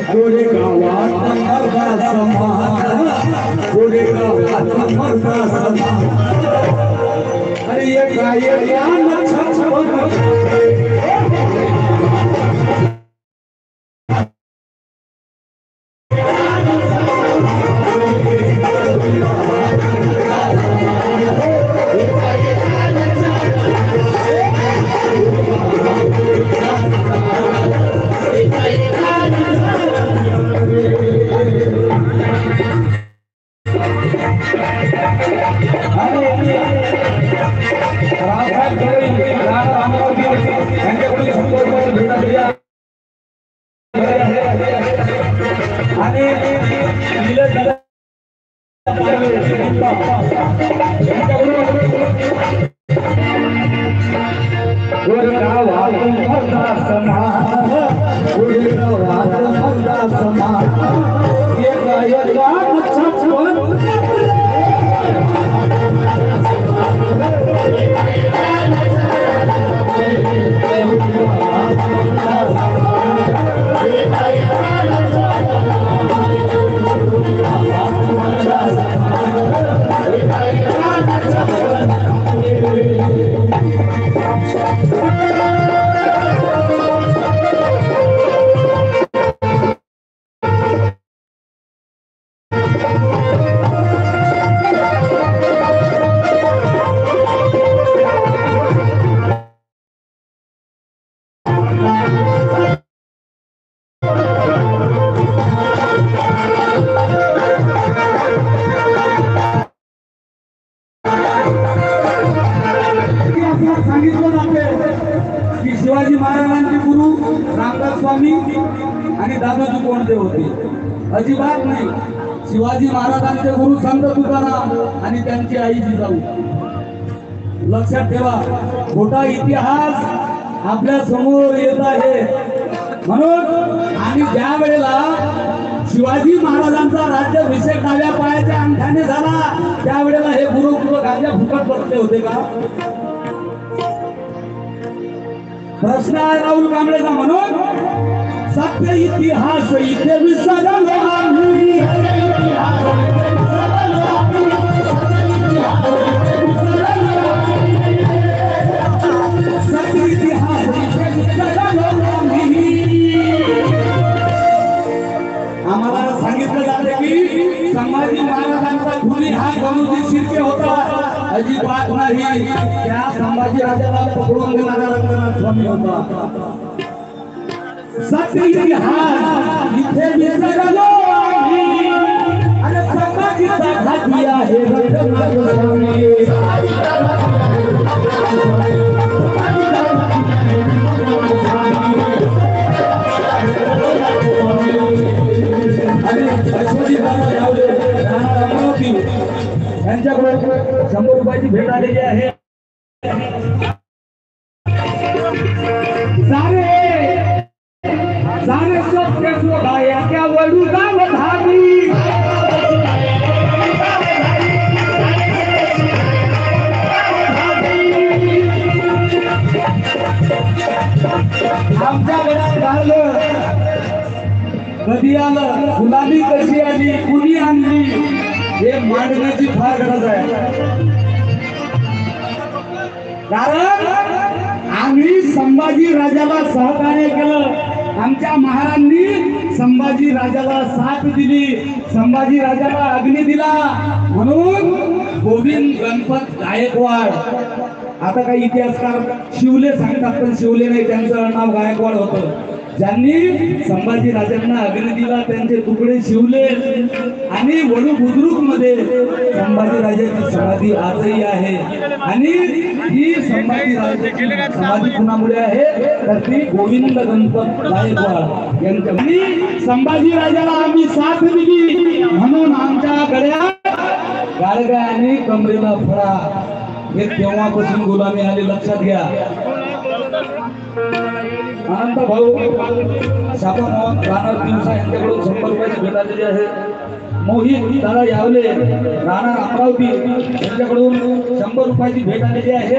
गोरेगावात मर्दा समान, गोरेगावात मर्दा समान। अरे ये गायकान छछवन शिवाजी महाराजांचे गुरु रामदास स्वामी आणि दादोजी कोंडदेव होते। अजिबात नाही। शिवाजी महाराजांचे गुरु संत तुकाराम आणि त्यांची आई जिजाऊ। लक्षात ठेवा, खोटा इतिहास आपल्या समोर येत आहे। म्हणून आणि ज्या वेळेला शिवाजी महाराजांचा राज्याभिषेक डाव्या पायाच्या अंगठ्याने झाला त्यावेळेला हे गुरु गांजा फुकट बसले होते का? प्रश्न आहे राहुल कांबळेचा। म्हणून सत्य इतिहास इथे विसरलो आम्ही, सत्य इतिहास इथे विसरलो आम्ही। आम्हाला सांगितलं जातं की संभाजी महाराजांचा खुनी हा गणोजी शिर्के होता। अजिबात नाही। त्या संभाजी राजाला पकडून देणारा रंगनाथ स्वामी होता। सत्य इतिहास इथे विसरलो आम्ही, आणि संभाजीचा घाती आहे रंगनाथ स्वामी। यांच्याकडे 100 रुपयाची भेट आलेली आहे। सारे सत्य शोधाया क्या वडूचा वधारी, आमच्या घरात झालं कधी आलं, गुलाबी कशी आली, कुणी आणली हे मांडण्याची फार गरज आहे। कारण आम्ही संभाजी राजाला सहकार्य केलं। आमच्या महाराजांनी संभाजी राजाला साथ दिली, संभाजी राजाला अग्नी दिला। म्हणून गोविंद गणपत गायकवाड, आता काही इतिहासकार शिवले सांगतात पण शिवले नाही, त्यांचं नाव गायकवाड होतं। ज्यांनी संभाजी राजांना अग्नी दिला त्यांचे तुकडे शिवले आणि वडू बुद्रुक मध्ये संभाजी राजाची समाधी आजही आहे। आणि ही संभाजी राजाची समाधी कुणामुळे आहे तर ती गोविंद गणपत गायकवाड यांच्या। संभाजी राजाला आम्ही साथ दिली म्हणून आमच्या गळ्यात गाडगा आणि कमरेला फळा, हे तेव्हापासून गुलामी आली। लक्षात घ्या। अनंत भाऊ शापा मोहन राणा दिवसा यांच्याकडून 100 रुपयाची भेट आलेली आहे। मोहित दादा यावले राणा अमरावती यांच्याकडून 100 रुपयाची भेट आलेली आहे।